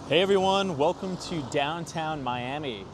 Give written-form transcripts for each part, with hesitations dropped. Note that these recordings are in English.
Hey everyone, welcome to downtown Miami.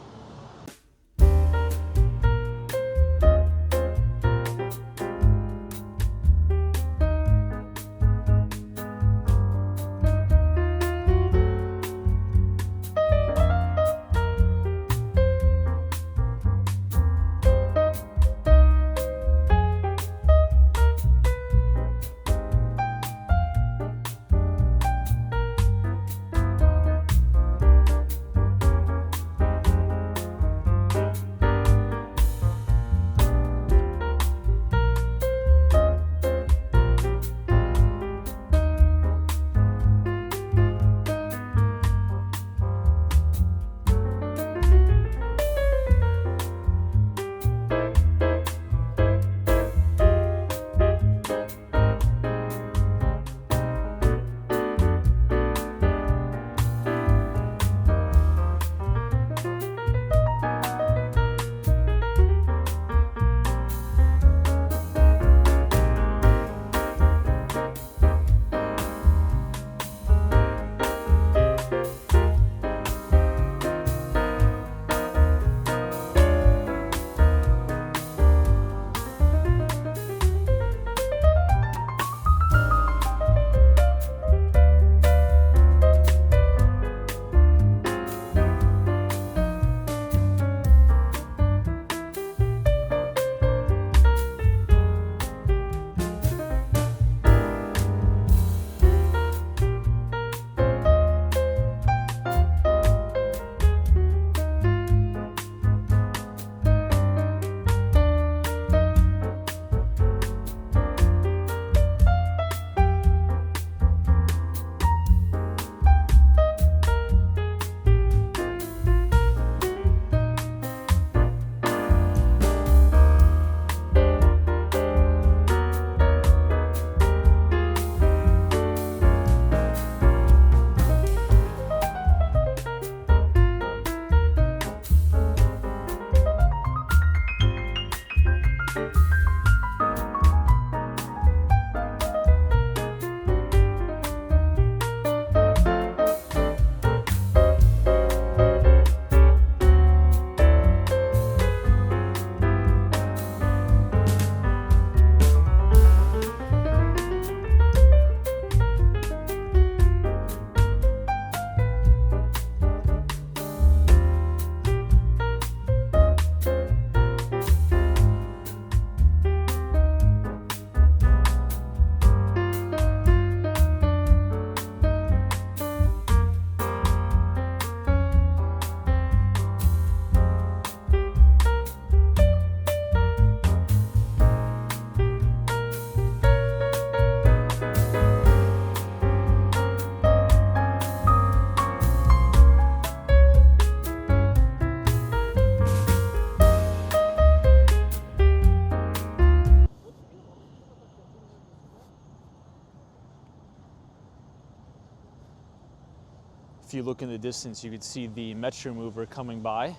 If you look in the distance, you could see the Metro Mover coming by.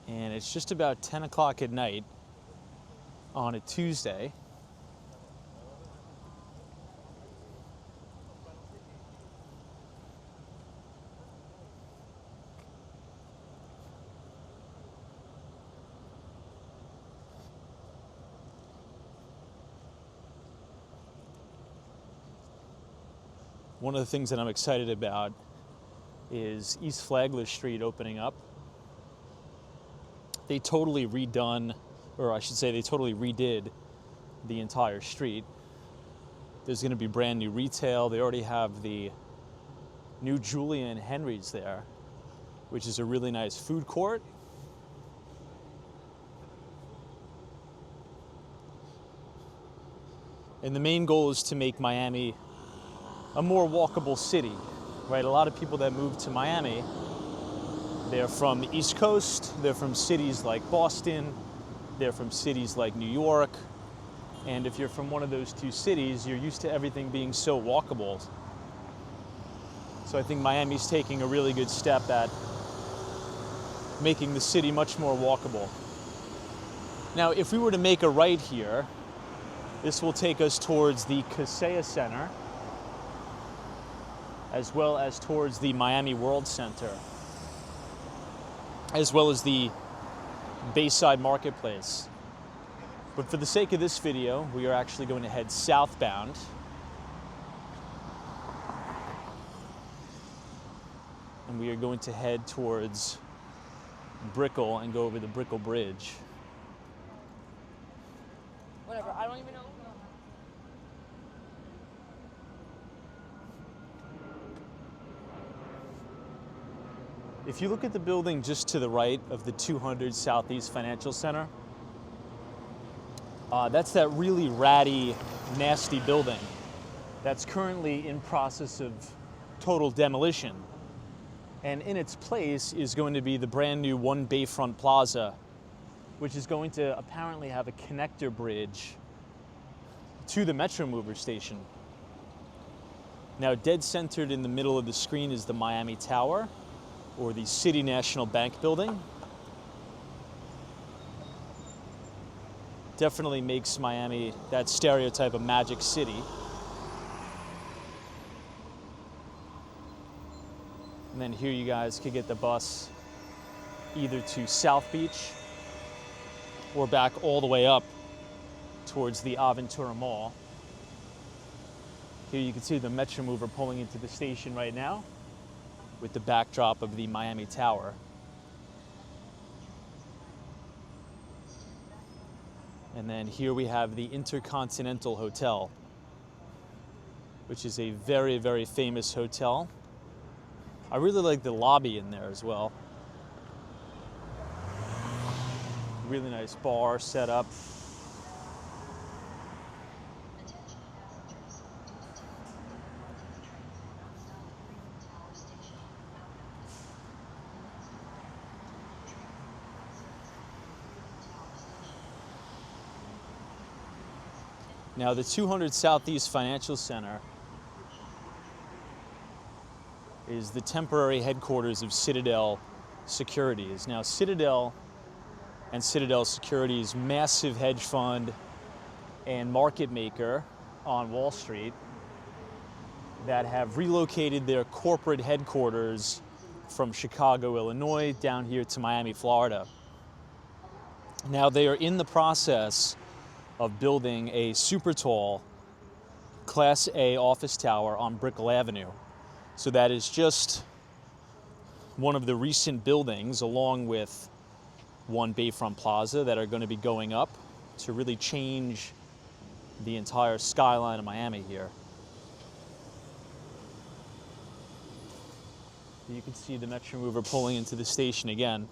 And it's just about 10 o'clock at night on a Tuesday. One of the things that I'm excited about is East Flagler Street opening up. They totally redid the entire street. There's going to be brand new retail. They already have the new Julia and Henry's there, which is a really nice food court. And the main goal is to make Miami a more walkable city, right? A lot of people that move to Miami, they're from the East Coast, they're from cities like Boston, they're from cities like New York, and if you're from one of those two cities, you're used to everything being so walkable. So I think Miami's taking a really good step at making the city much more walkable. Now, if we were to make a right here, This will take us towards the Kaseya Center, as well as towards the Miami World Center, as well as the Bayside Marketplace. But for the sake of this video, we are actually going to head southbound. And we are going to head towards Brickell and go over the Brickell Bridge. Whatever, I don't even know. If you look at the building just to the right of the 200 Southeast Financial Center, that's that really ratty, nasty building that's currently in process of total demolition. And in its place is going to be the brand new One Bayfront Plaza, which is going to apparently have a connector bridge to the Metro Mover station. Now, dead centered in the middle of the screen is the Miami Tower, or the City National Bank building. Definitely makes Miami that stereotype of Magic City. And then here you guys could get the bus either to South Beach or back all the way up towards the Aventura Mall. Here you can see the Metro Mover pulling into the station right now, with the backdrop of the Miami Tower. And then here we have the Intercontinental Hotel, which is a very, very famous hotel. I really like the lobby in there as well. Really nice bar set up. Now, the 200 Southeast Financial Center is the temporary headquarters of Citadel Securities. Now, Citadel and Citadel Securities, massive hedge fund and market maker on Wall Street, that have relocated their corporate headquarters from Chicago, Illinois, down here to Miami, Florida. Now, they are in the process of building a super tall Class A office tower on Brickell Avenue. So that is just one of the recent buildings, along with One Bayfront Plaza, that are going to be going up to really change the entire skyline of Miami here. You can see the Metro Mover pulling into the station again.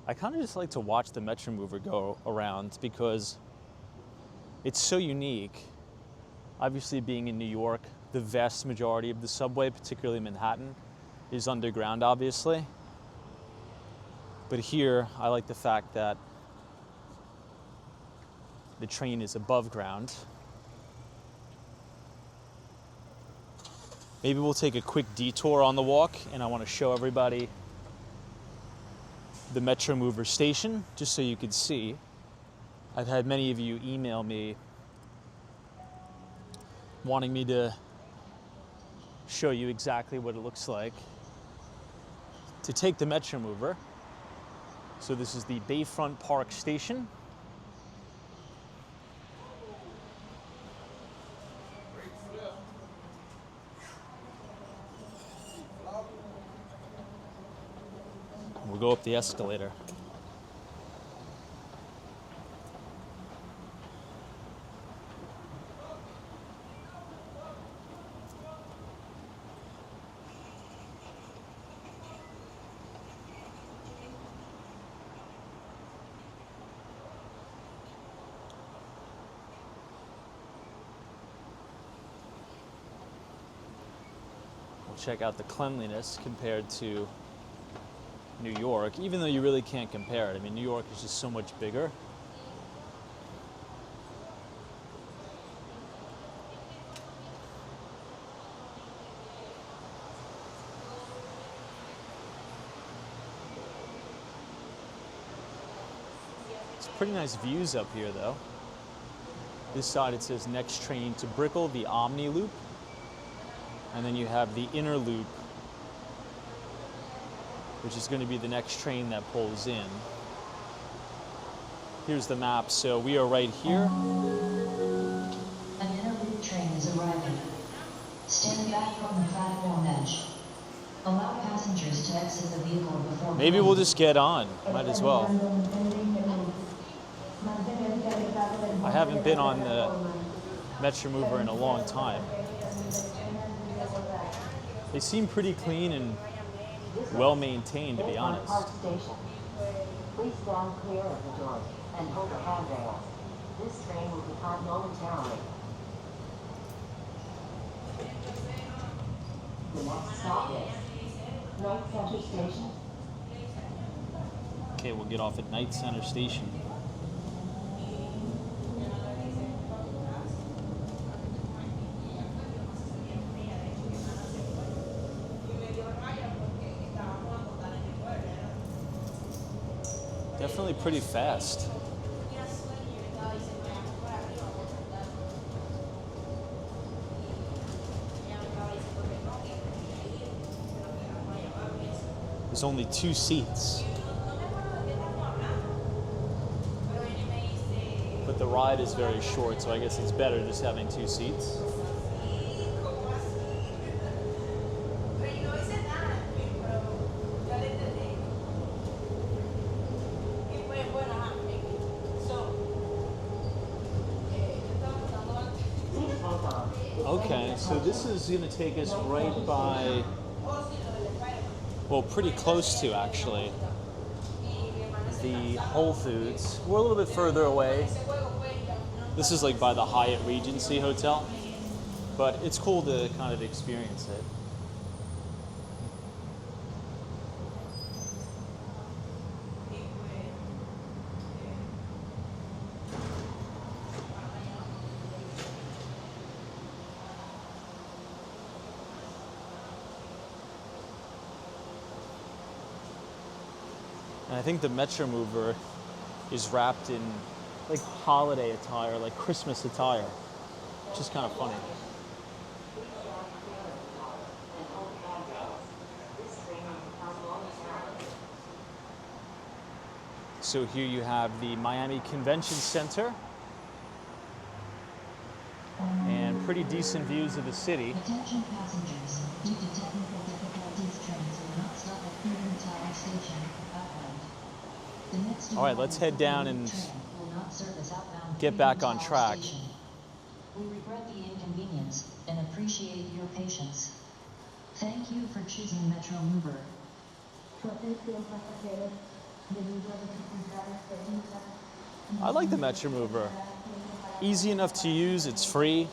I kind of just like to watch the Metro Mover go around because it's so unique. Obviously, being in New York, the vast majority of the subway, particularly Manhattan, is underground, obviously. But here, I like the fact that the train is above ground. Maybe we'll take a quick detour on the walk, and I want to show everybody the Metro Mover station, just so you can see. I've had many of you email me wanting me to show you exactly what it looks like to take the Metro Mover. So this is the Bayfront Park Station. We'll go up the escalator. We'll check out the cleanliness compared to New York, even though you really can't compare it. I mean, New York is just so much bigger. It's Pretty nice views up here, though. This side it says next train to Brickell, the Omni Loop. And then you have the inner loop, which is going to be the next train that pulls in. Here's the map. So we are right here. An inner loop train is arriving. Stand back from the platform edge. Allow passengers to exit the vehicle before. Maybe we'll just get on. Might as well. I haven't been on the Metro Mover in a long time. They seem pretty clean and well maintained, to be honest. Please stand clear of the doors and hold the handrails. This train will depart momentarily. The next stop is Night Center Station. Okay, we'll get off at Night Center Station. Definitely pretty fast. There's only 2 seats. But the ride is very short, so I guess it's better just having 2 seats. Okay, so this is going to take us right by, well, pretty close to, actually, the Whole Foods. We're a little bit further away. This is like by the Hyatt Regency Hotel, but it's cool to kind of experience it. And I think the Metro Mover is wrapped in like holiday attire, like Christmas attire, which is kind of funny. So here you have the Miami Convention Center and pretty decent views of the city. Attention passengers. Due to technical difficulties, trains will not stop at Freedom Tower Station. The next All right, let's head down and get back on track. We regret the inconvenience and appreciate your patience. Thank you for choosing Metro Mover. I like the Metro Mover. Easy enough to use, it's free.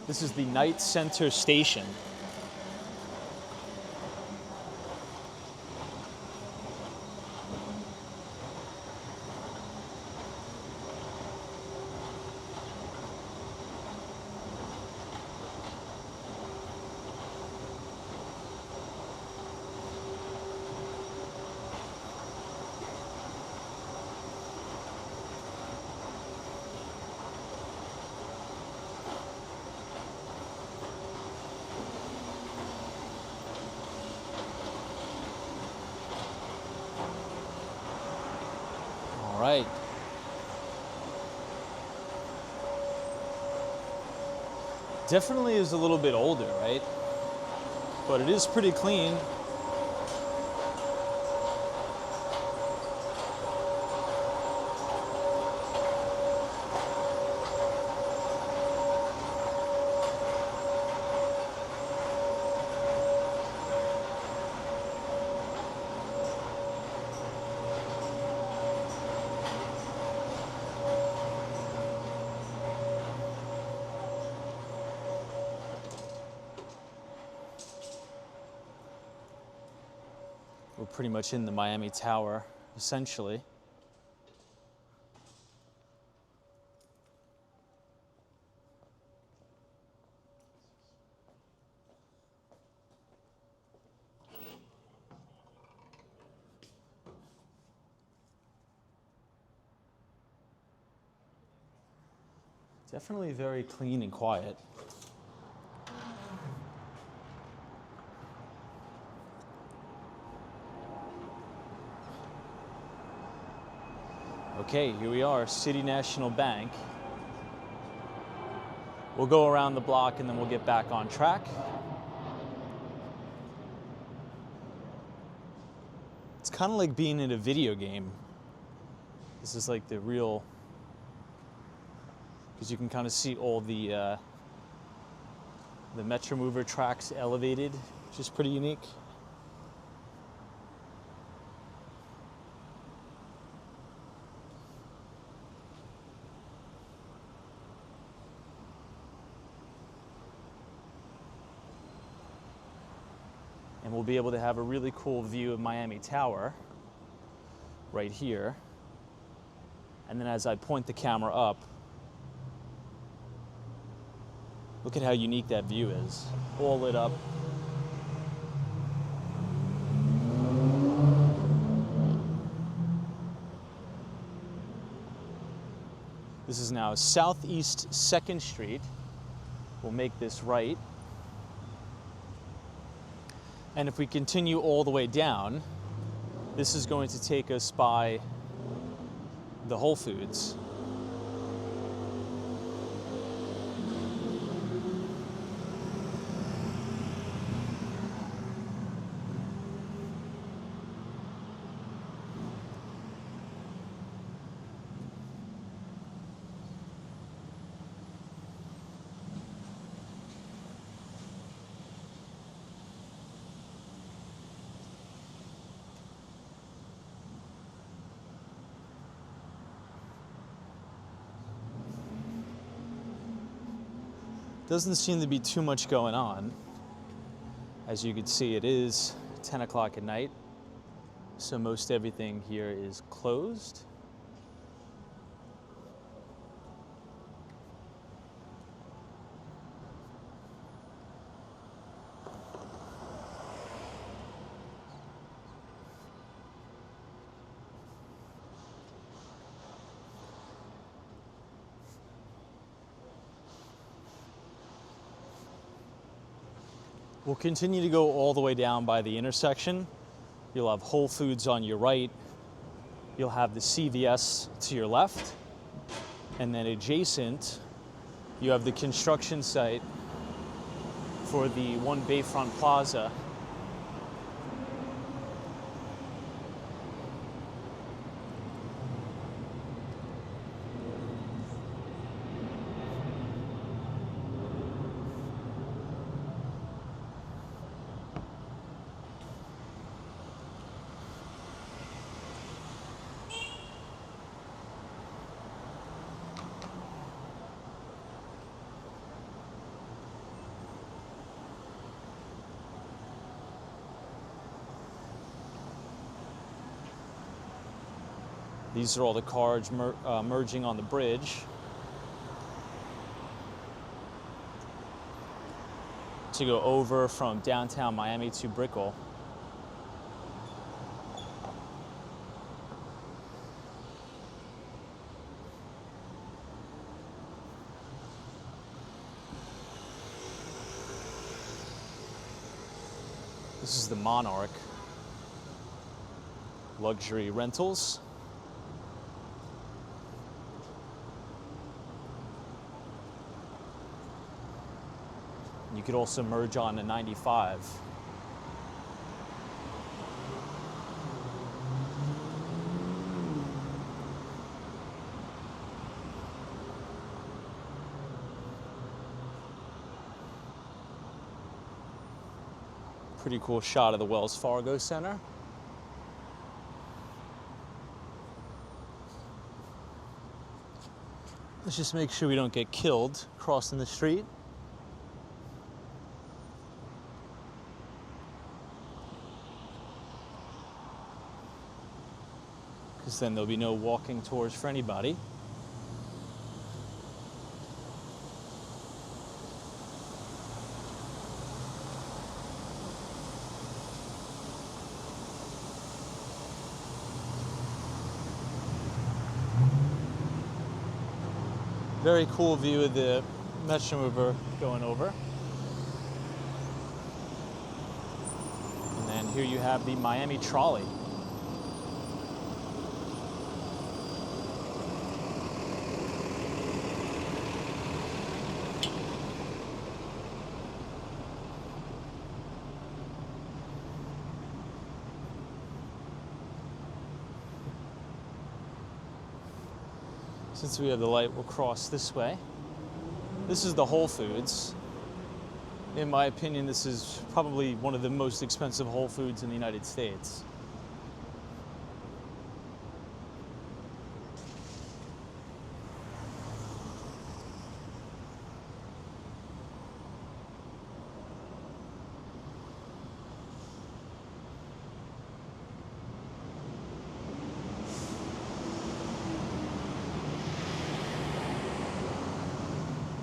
This is the Night Center Station. All right. Definitely is a little bit older, right? But it is pretty clean. We're pretty much in the Miami Tower, essentially. Definitely very clean and quiet. Okay, here we are, City National Bank. We'll go around the block and then we'll get back on track. It's kind of like being in a video game. This is like the real, because you can kind of see all the Metromover tracks elevated, which is pretty unique. And we'll be able to have a really cool view of Miami Tower right here. And then as I point the camera up, look at how unique that view is. All lit up. This is now Southeast 2nd Street. We'll make this right. And if we continue all the way down, this is going to take us by the Whole Foods. Doesn't seem to be too much going on. As you can see, it is 10 o'clock at night, so most everything here is closed. We'll continue to go all the way down by the intersection. You'll have Whole Foods on your right. You'll have the CVS to your left. And then adjacent, you have the construction site for the One Bayfront Plaza. These are all the cars merging on the bridge to go over from downtown Miami to Brickell. This is the Monarch Luxury Rentals. You could also merge on to 95. Pretty cool shot of the Wells Fargo Center. Let's just make sure we don't get killed crossing the street. Because then there'll be no walking tours for anybody. Very cool view of the Metro Mover going over. And then here you have the Miami trolley. Since we have the light, we'll cross this way. This is the Whole Foods. In my opinion, this is probably one of the most expensive Whole Foods in the United States.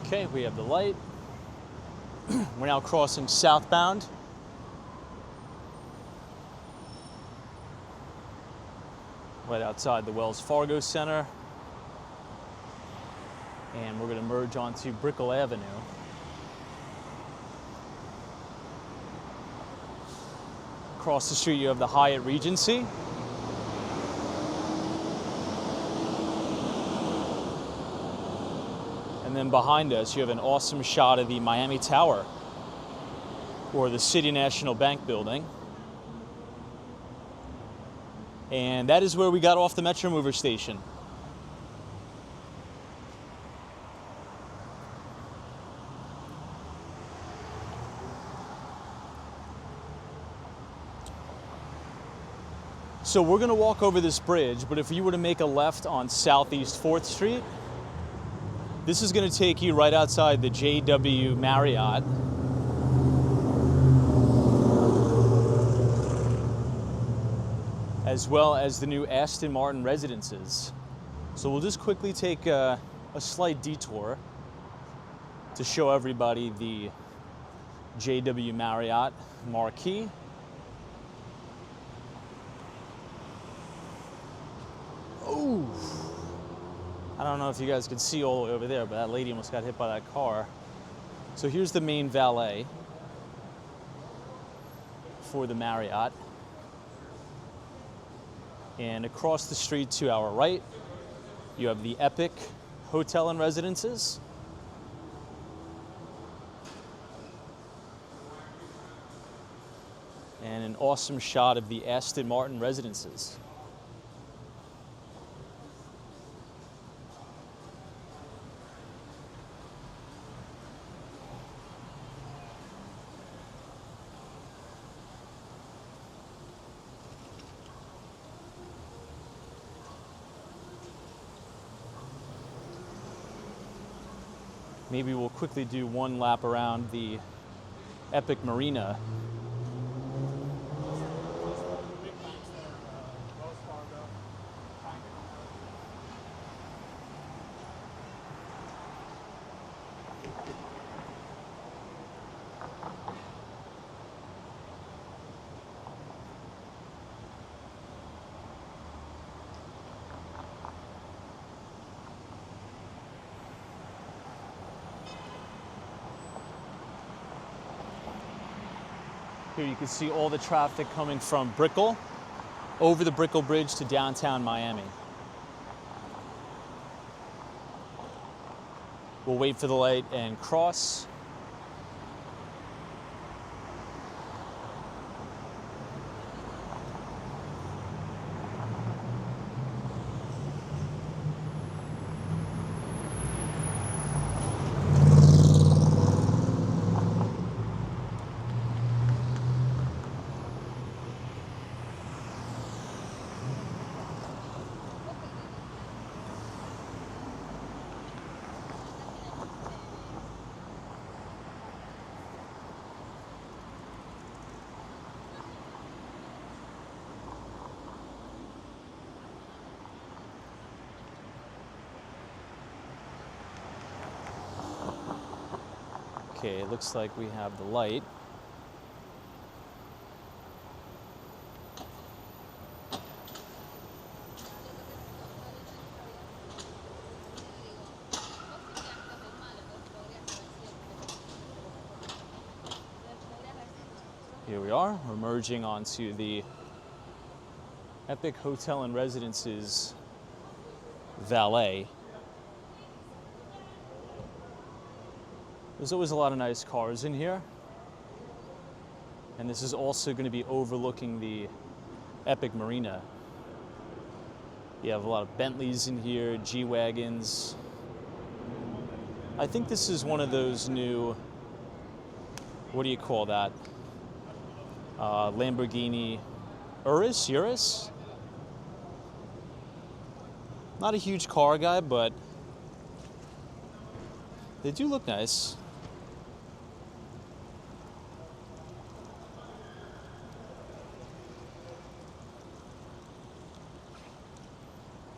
Okay, we have the light. We're now crossing southbound. Right outside the Wells Fargo Center. And we're going to merge onto Brickell Avenue. Across the street you have the Hyatt Regency. And then behind us, you have an awesome shot of the Miami Tower, or the City National Bank building. And that is where we got off the Metro Mover station. So we're gonna walk over this bridge, but if you were to make a left on Southeast 4th Street, this is going to take you right outside the JW Marriott. As well as the new Aston Martin residences. So we'll just quickly take a slight detour to show everybody the JW Marriott marquee. Ooh. I don't know if you guys can see all the way over there, but that lady almost got hit by that car. So here's the main valet for the Marriott. And across the street to our right, you have the Epic Hotel and Residences. And an awesome shot of the Aston Martin residences. Maybe we'll quickly do one lap around the Epic Marina. Here you can see all the traffic coming from Brickell, over the Brickell Bridge to downtown Miami. We'll wait for the light and cross. Okay, it looks like we have the light. we are. We're merging onto the Epic Hotel and Residences valet. There's always a lot of nice cars in here. And this is also going to be overlooking the Epic Marina. You have a lot of Bentleys in here, G-Wagons. I think this is one of those new, what do you call that? Lamborghini Urus? Not a huge car guy, but they do look nice.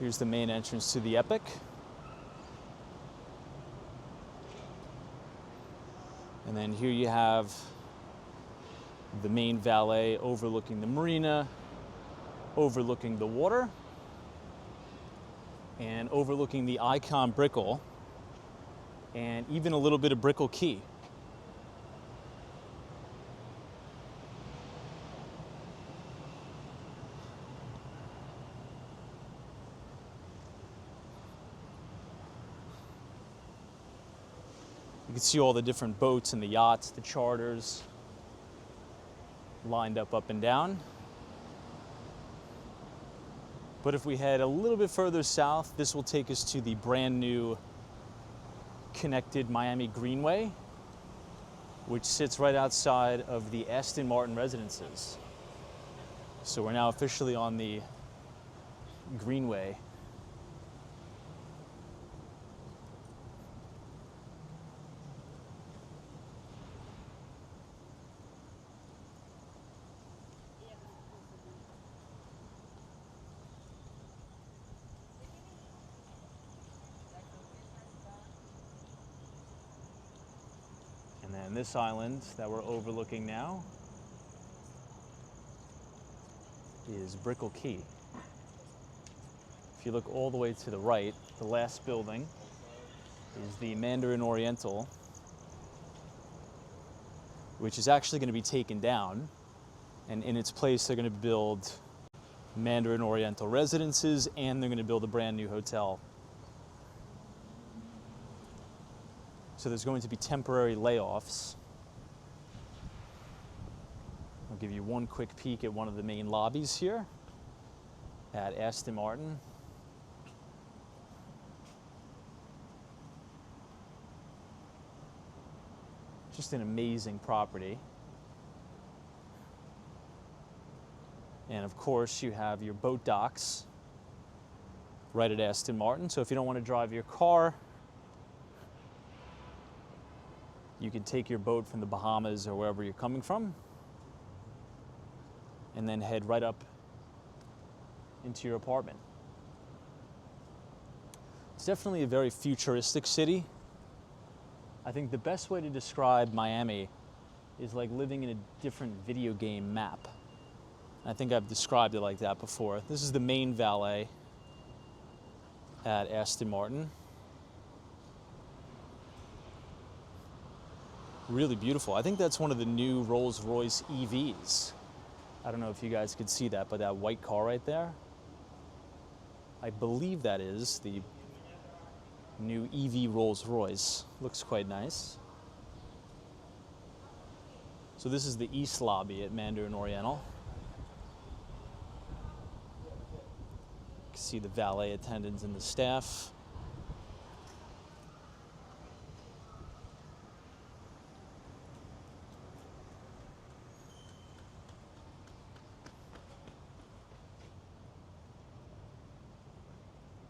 Here's the main entrance to the Epic. And then here you have the main valet overlooking the marina, overlooking the water, and overlooking the icon Brickell, and even a little bit of Brickell Key. You can see all the different boats and the yachts, the charters, lined up and down. But if we head a little bit further south, this will take us to the brand new connected Miami Greenway, which sits right outside of the Aston Martin residences. So we're now officially on the Greenway. And then this island that we're overlooking now is Brickell Key. If you look all the way to the right, the last building is the Mandarin Oriental, which is actually going to be taken down, and in its place they're going to build Mandarin Oriental residences, and they're going to build a brand new hotel. So there's going to be temporary layoffs. I'll give you one quick peek at one of the main lobbies here at Aston Martin. Just an amazing property. And of course, you have your boat docks right at Aston Martin. So if you don't want to drive your car, you can take your boat from the Bahamas or wherever you're coming from and then head right up into your apartment. It's definitely a very futuristic city. I think the best way to describe Miami is like living in a different video game map. I think I've described it like that before. This is the main valet at Aston Martin. Really beautiful. I think that's one of the new Rolls-Royce EVs. I don't know if you guys could see that, but that white car right there, I believe that is the new EV Rolls-Royce. Looks quite nice. So this is the East Lobby at Mandarin Oriental. You can see the valet attendants and the staff.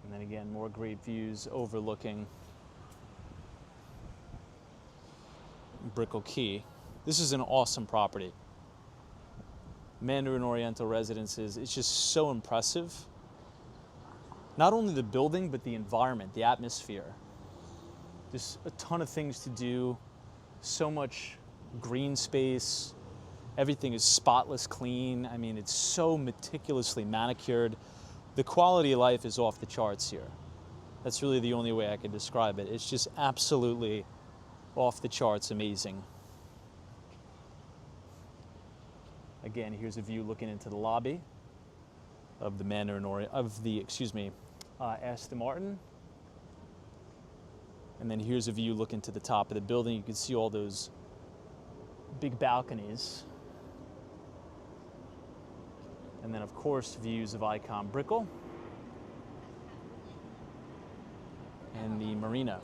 And then again, more great views overlooking Brickell Key. This is an awesome property. Mandarin Oriental Residences, it's just so impressive. Not only the building, but the environment, the atmosphere. There's a ton of things to do, so much green space. Everything is spotless clean. I mean, it's so meticulously manicured. The quality of life is off the charts here. That's really the only way I could describe it. It's just absolutely off the charts amazing. Again, here's a view looking into the lobby of the Aston Martin. And then here's a view looking to the top of the building. You can see all those big balconies. And then, of course, views of Icon Brickell and the marina.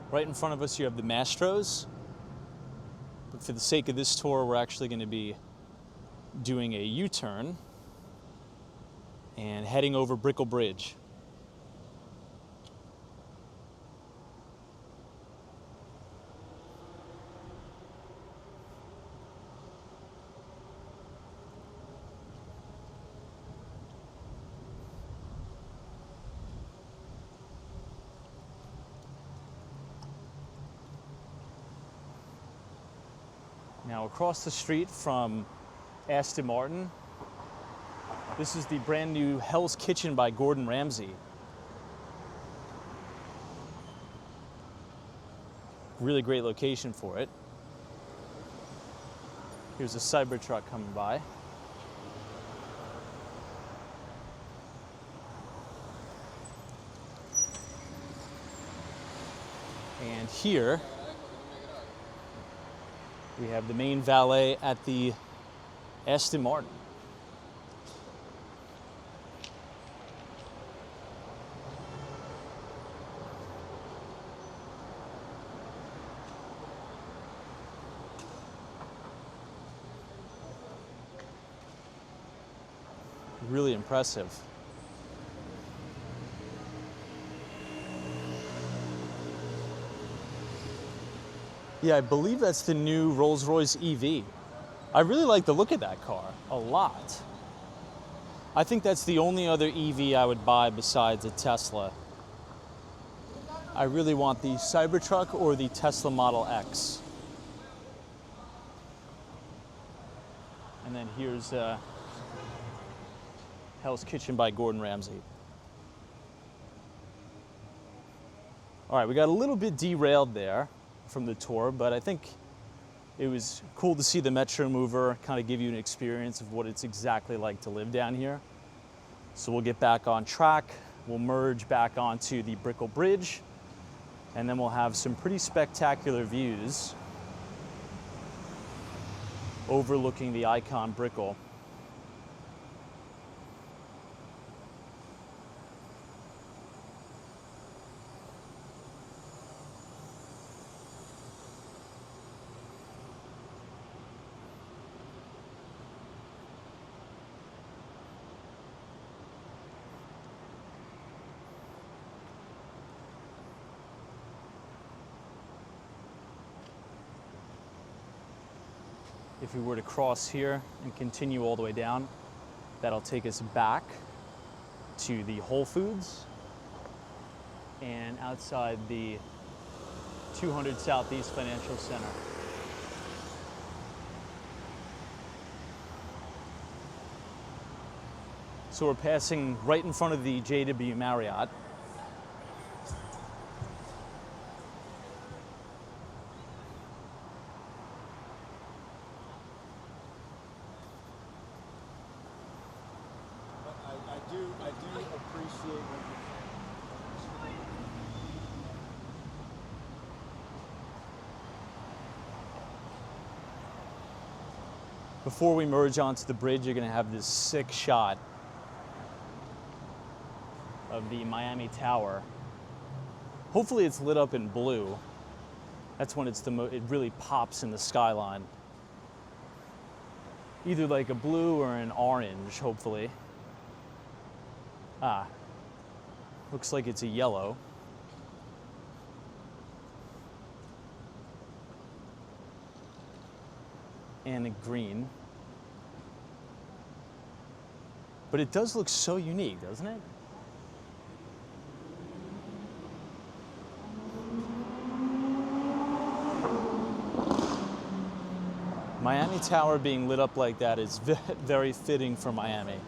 Right in front of us, you have the Mastros. But for the sake of this tour, we're actually going to be doing a U-turn and heading over Brickell Bridge. Now, across the street from Aston Martin, this is the brand new Hell's Kitchen by Gordon Ramsay. Really great location for it. Here's a Cybertruck coming by. And here, we have the main valet at the Aston Martin. Really impressive. Yeah, I believe that's the new Rolls-Royce EV. I really like the look of that car a lot. I think that's the only other EV I would buy besides a Tesla. I really want the Cybertruck or the Tesla Model X. And then here's Hell's Kitchen by Gordon Ramsay. All right, we got a little bit derailed there from the tour, but I think it was cool to see the Metro Mover, kind of give you an experience of what it's exactly like to live down here. So we'll get back on track, we'll merge back onto the Brickell Bridge, and then we'll have some pretty spectacular views overlooking the Icon Brickell. If we were to cross here and continue all the way down, that'll take us back to the Whole Foods and outside the 200 Southeast Financial Center. So we're passing right in front of the JW Marriott. I do appreciate what you're saying. Before we merge onto the bridge, you're gonna have this sick shot of the Miami Tower. Hopefully it's lit up in blue. That's when it's it really pops in the skyline. Either like a blue or an orange, hopefully. Ah, looks like it's a yellow. And a green. But it does look so unique, doesn't it? Miami Tower being lit up like that is very fitting for Miami.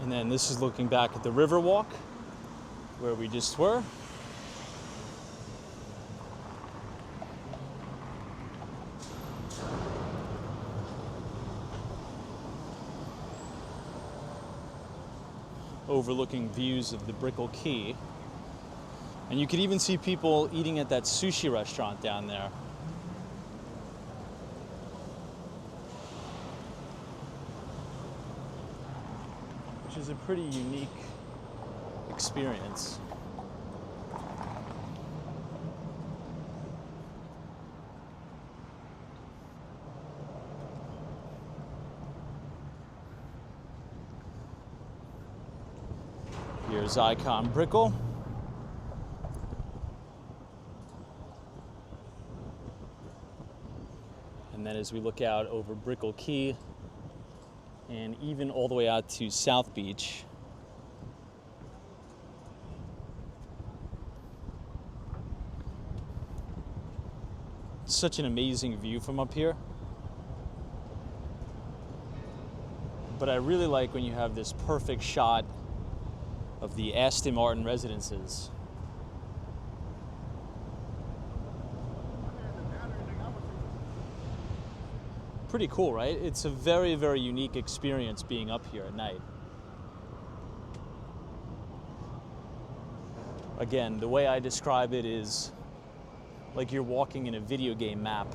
And then this is looking back at the Riverwalk, where we just were. Overlooking views of the Brickell Quay. And you could even see people eating at that sushi restaurant down there. Which is a pretty unique experience. Here's Icon Brickell. And then as we look out over Brickell Quay, and even all the way out to South Beach. Such an amazing view from up here. But I really like when you have this perfect shot of the Aston Martin residences. Pretty cool, right? It's a very, very unique experience being up here at night. Again, the way I describe it is like you're walking in a video game map.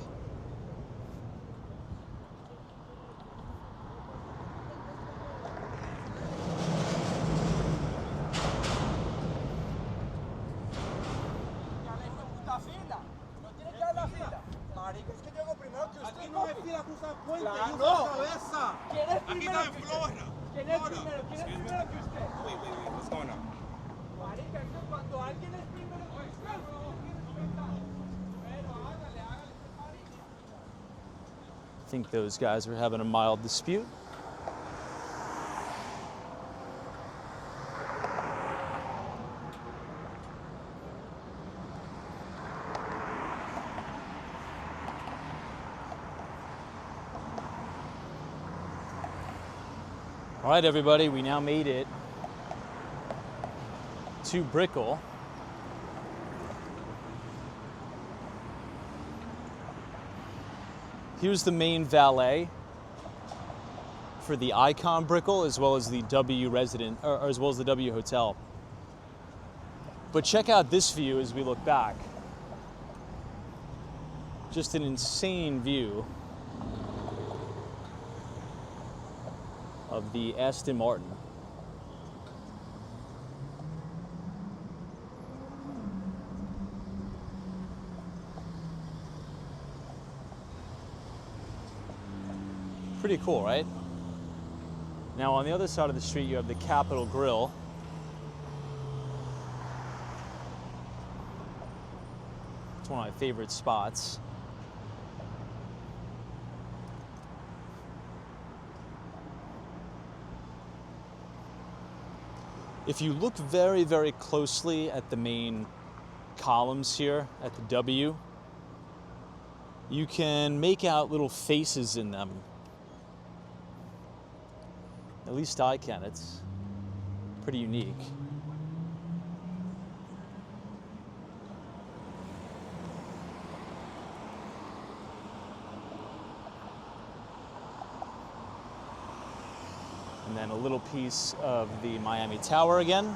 I think those guys were having a mild dispute. All right, everybody, we now made it to Brickell. Here's the main valet for the Icon Brickell, as well as the W as well as the W Hotel. But check out this view as we look back. Just an insane view of the Aston Martin. Pretty cool, right? Now on the other side of the street you have the Capitol Grill. It's one of my favorite spots. If you look very, very closely at the main columns here at the W, you can make out little faces in them. At least I can. It's pretty unique. And then a little piece of the Miami Tower again.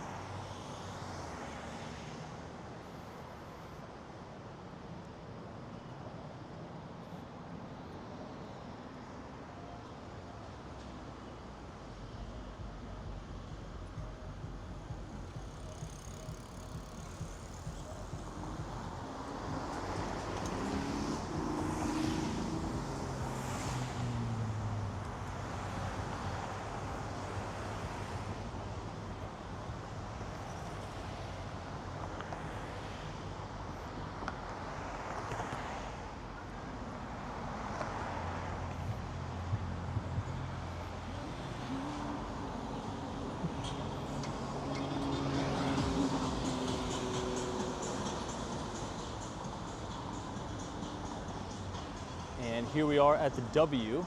And here we are at the W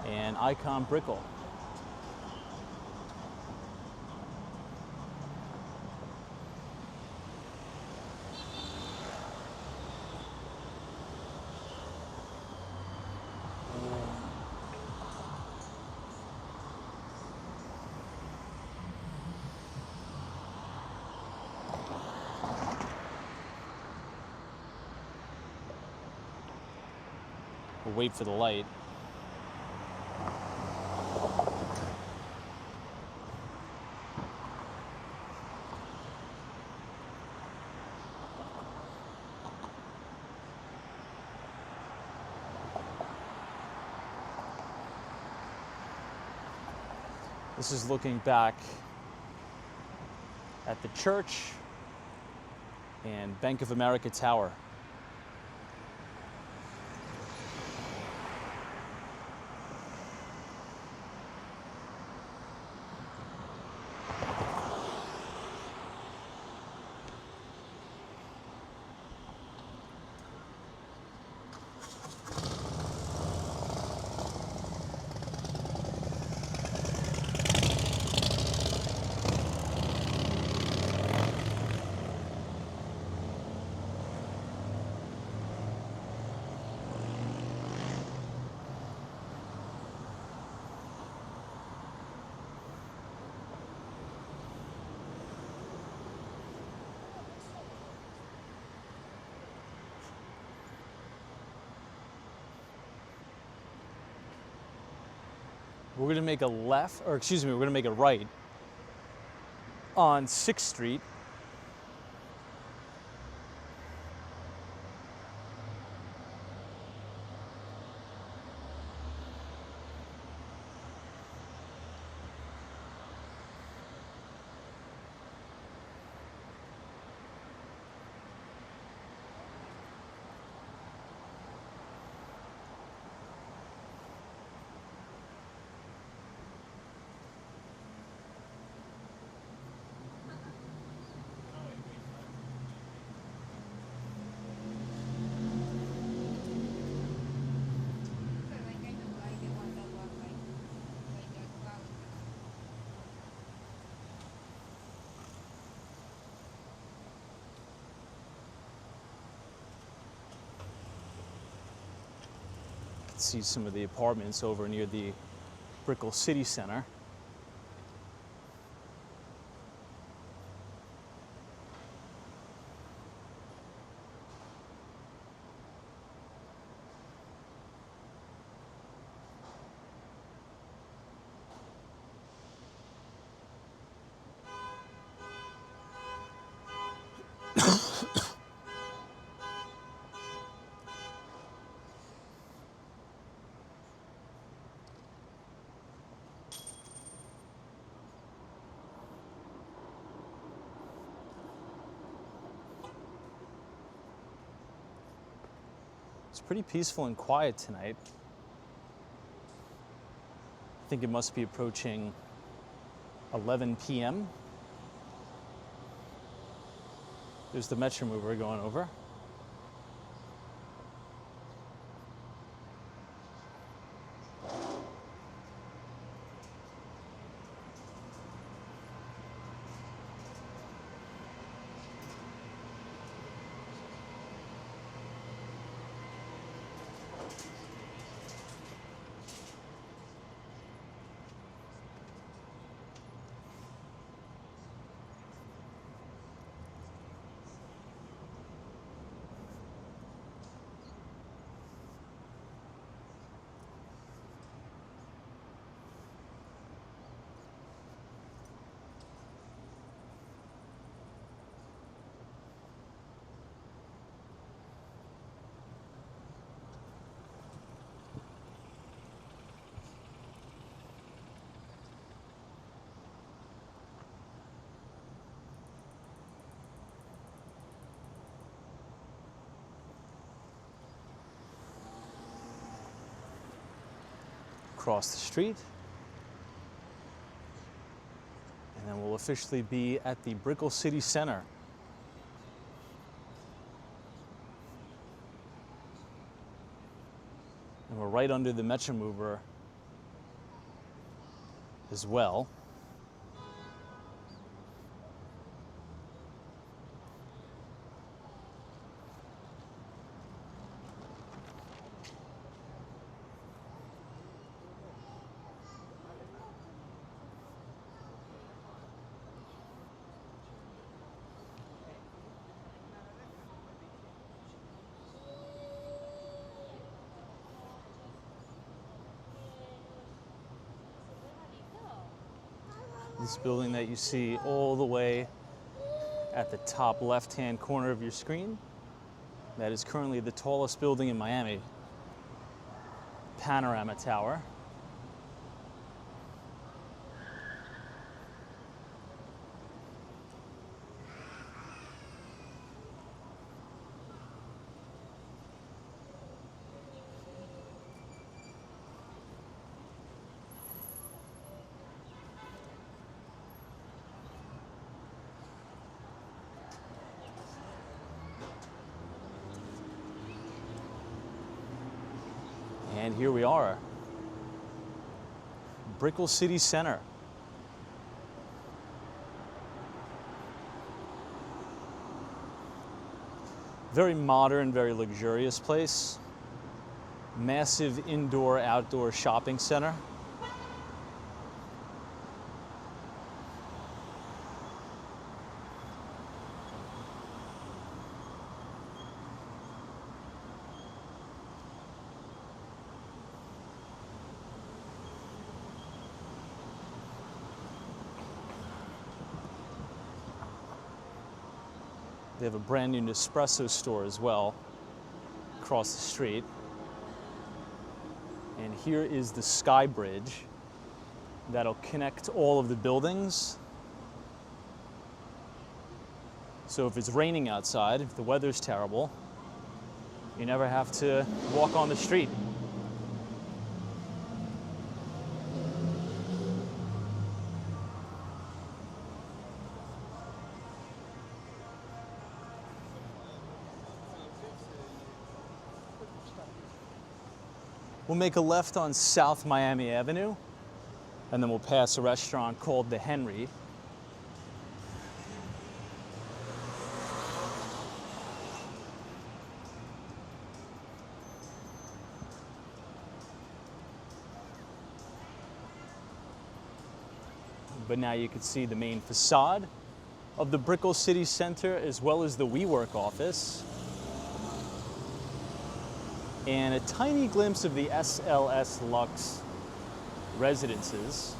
and Icon Brickell. We'll wait for the light. This is looking back at the church and Bank of America Tower. We're gonna make a left, or excuse me, we're gonna make a right on 6th Street. See some of the apartments over near the Brickell City Center. It's pretty peaceful and quiet tonight. I think it must be approaching 11 p.m. There's the Metro Mover going over. Across the street, and then we'll officially be at the Brickell City Center. And we're right under the Metro Mover as well. This building that you see all the way at the top left-hand corner of your screen, that is currently the tallest building in Miami, Panorama Tower. And here we are, Brickell City Center. Very modern, very luxurious place. Massive indoor-outdoor shopping center. They have a brand new Nespresso store as well across the street. And here is the Sky Bridge that'll connect all of the buildings. So if it's raining outside, if the weather's terrible, you never have to walk on the street. We'll make a left on South Miami Avenue, and then we'll pass a restaurant called The Henry. But now you can see the main facade of the Brickell City Center, as well as the WeWork office. And a tiny glimpse of the SLS Lux residences.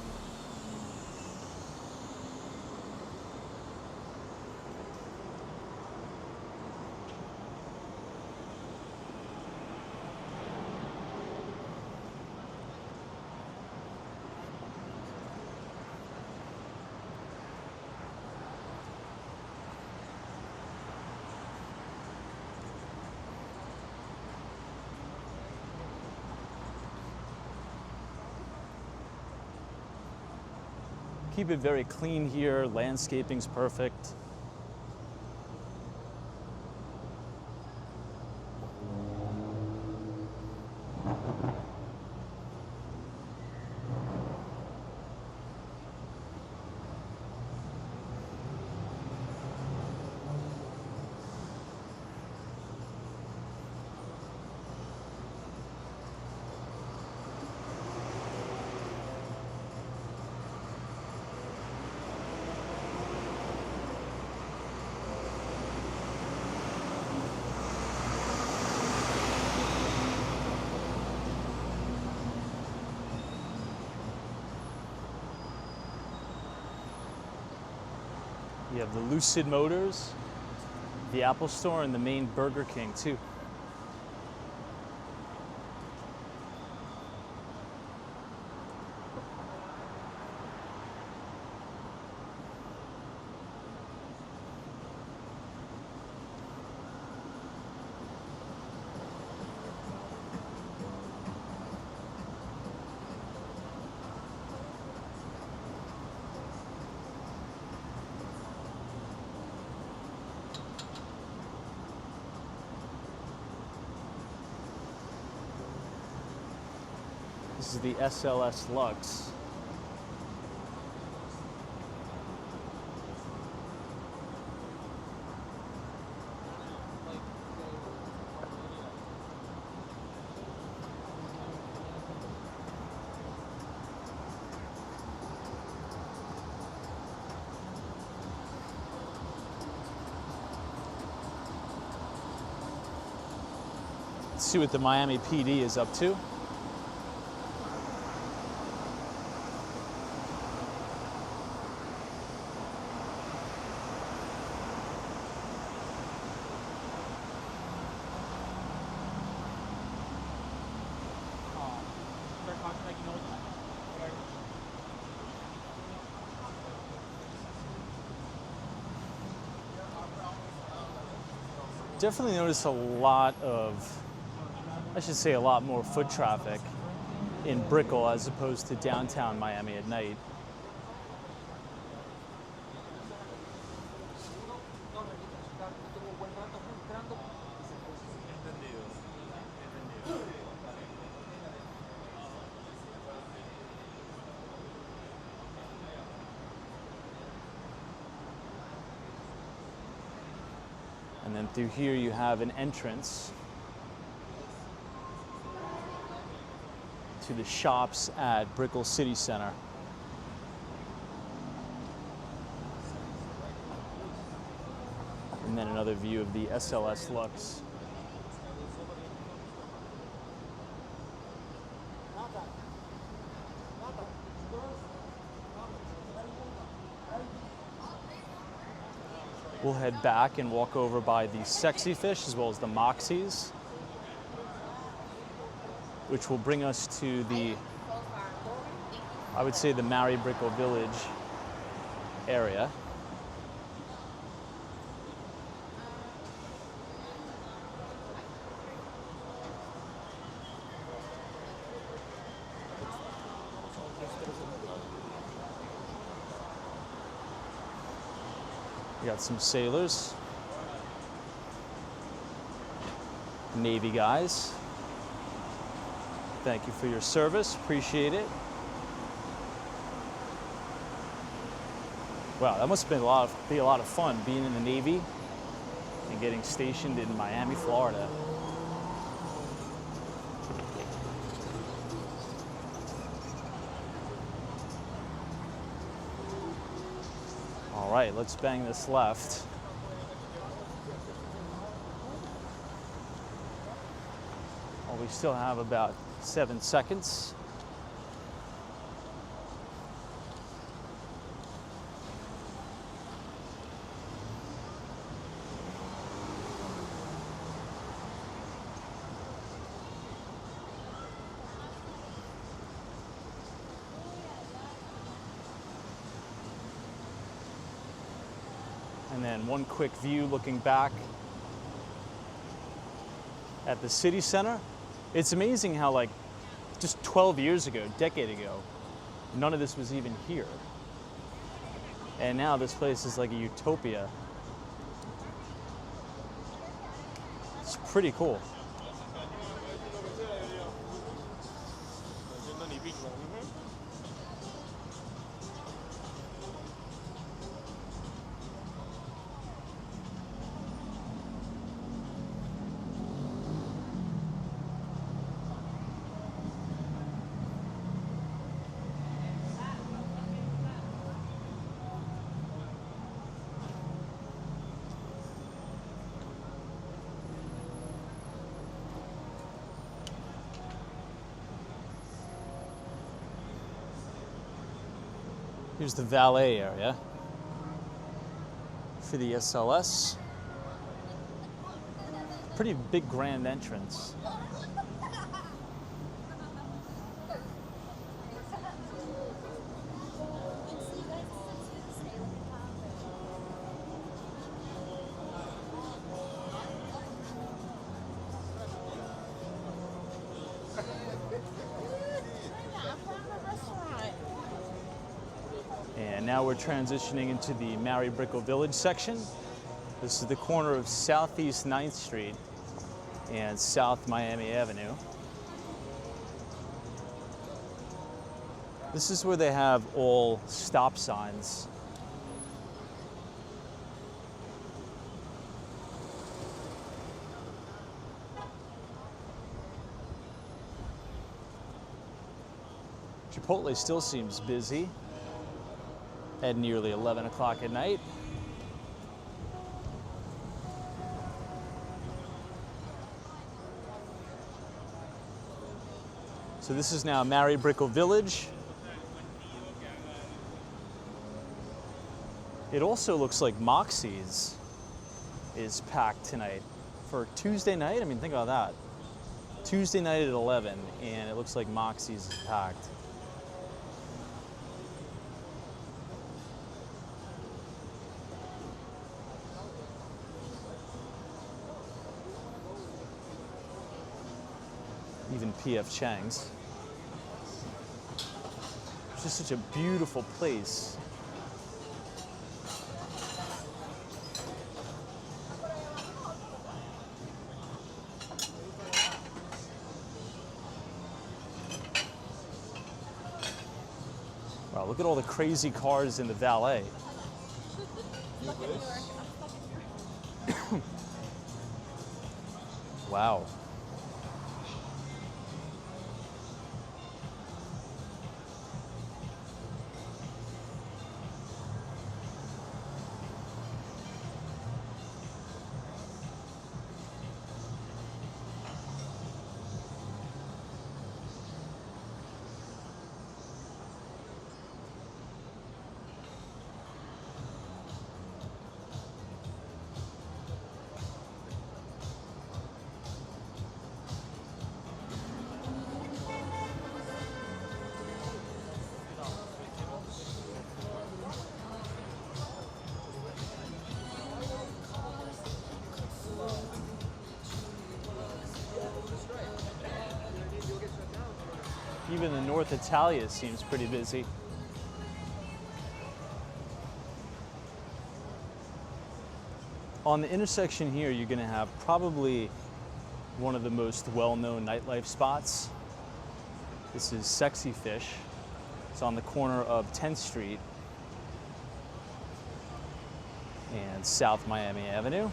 Keep it very clean here, landscaping's perfect. You have the Lucid Motors, the Apple Store, and the main Burger King too. This is the SLS Lux. Let's see what the Miami PD is up to. Definitely notice a lot of, I should say a lot more foot traffic in Brickell as opposed to downtown Miami at night. And then through here you have an entrance to the shops at Brickell City Center. And then another view of the SLS Lux. We'll head back and walk over by the Sexy Fish as well as the Moxies, which will bring us to the, I would say, the Mary Brickell Village area. We got some sailors, Navy guys. Thank you for your service, appreciate it. Wow, that must have been be a lot of fun being in the Navy and getting stationed in Miami, Florida. All right, let's bang this left. Well, we still have about 7 seconds. And then one quick view looking back at the city center. It's amazing how, like, just 12 years ago, decade ago, none of this was even here. And now this place is like a utopia. It's pretty cool. Here's the valet area for the SLS. Pretty big grand entrance. And now we're transitioning into the Mary Brickell Village section. This is the corner of Southeast 9th Street and South Miami Avenue. This is where they have all stop signs. Chipotle still seems busy at nearly 11 o'clock at night. So this is now Brickell Village. It also looks like Moxie's is packed tonight for Tuesday night. I mean, think about that. Tuesday night at 11, and it looks like Moxie's is packed. Even P.F. Chang's. It's just such a beautiful place. Wow, look at all the crazy cars in the valet. Wow. Even the North Italia seems pretty busy. On the intersection here, you're gonna have probably one of the most well-known nightlife spots. This is Sexy Fish. It's on the corner of 10th Street and South Miami Avenue.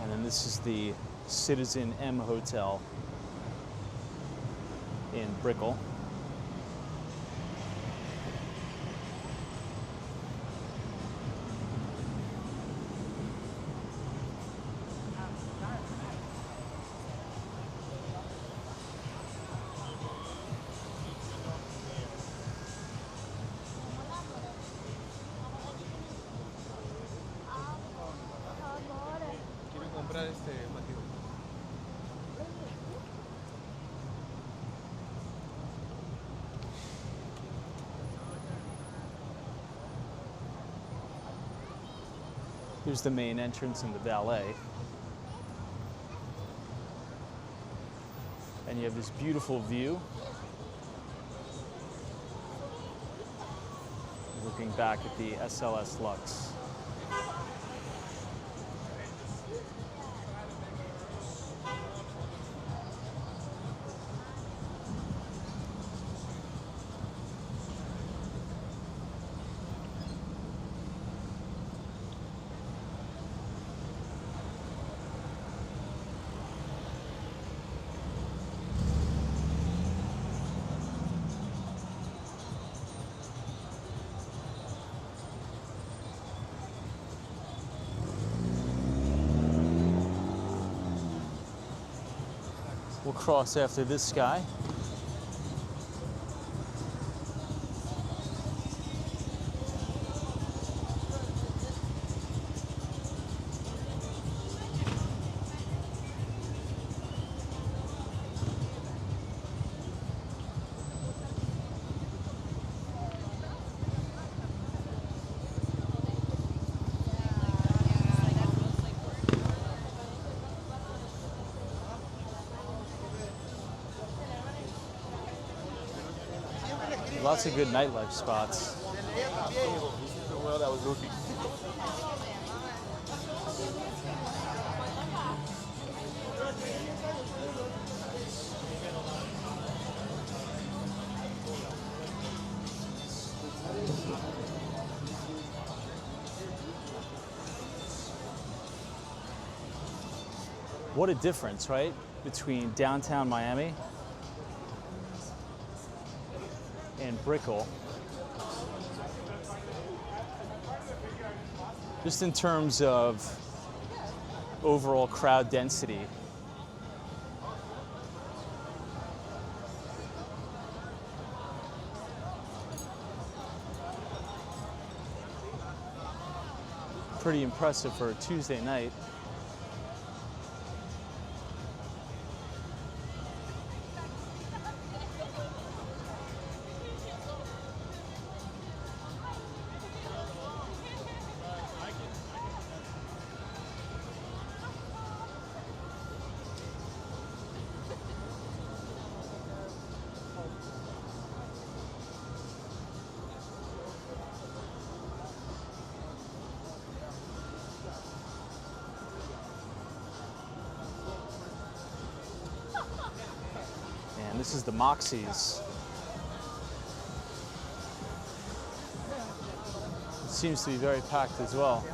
And then this is the Citizen M Hotel in Brickell. Quiero comprar este batido. Here's the main entrance and the valet. And you have this beautiful view. Looking back at the SLS Lux. We'll cross after this guy. Lots of good nightlife spots. This is the world I was looking. What a difference, right? Between downtown Miami and Brickell. Just in terms of overall crowd density. Pretty impressive for a Tuesday night. And this is the Moxie's. It seems to be very packed as well.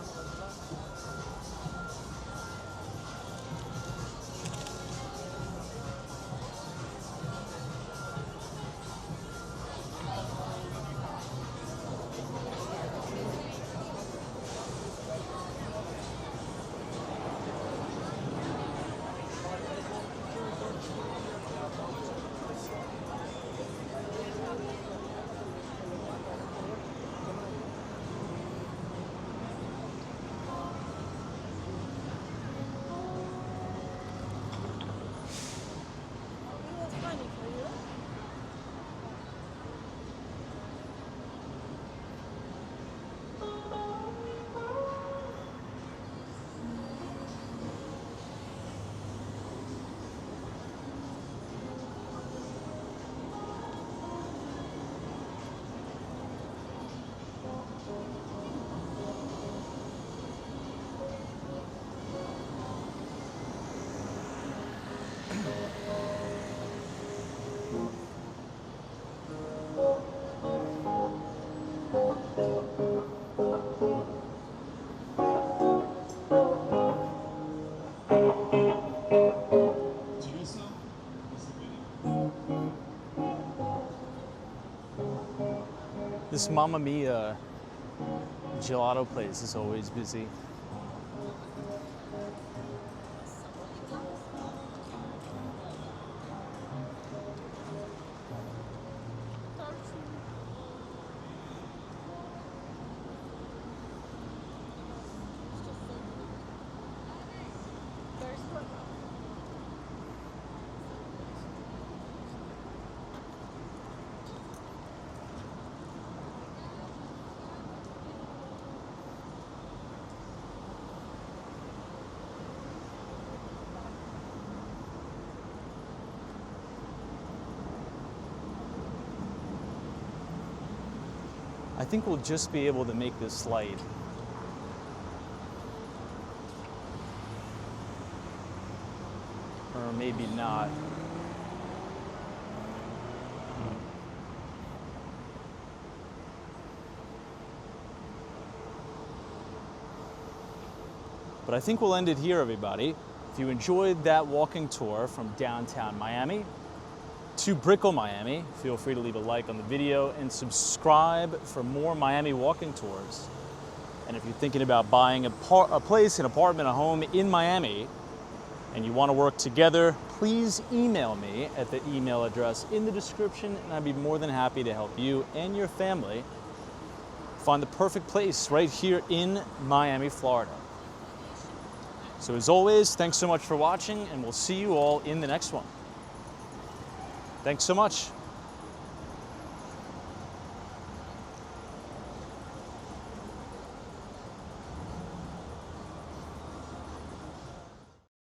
This Mamma Mia gelato place is always busy. I think we'll just be able to make this light. Or maybe not. But I think we'll end it here, everybody. If you enjoyed that walking tour from downtown Miami to Brickell, Miami, feel free to leave a like on the video and subscribe for more Miami walking tours. And if you're thinking about buying a place, an apartment, a home in Miami, and you want to work together, please email me at the email address in the description, and I'd be more than happy to help you and your family find the perfect place right here in Miami, Florida. So as always, thanks so much for watching, and we'll see you all in the next one. Thanks so much.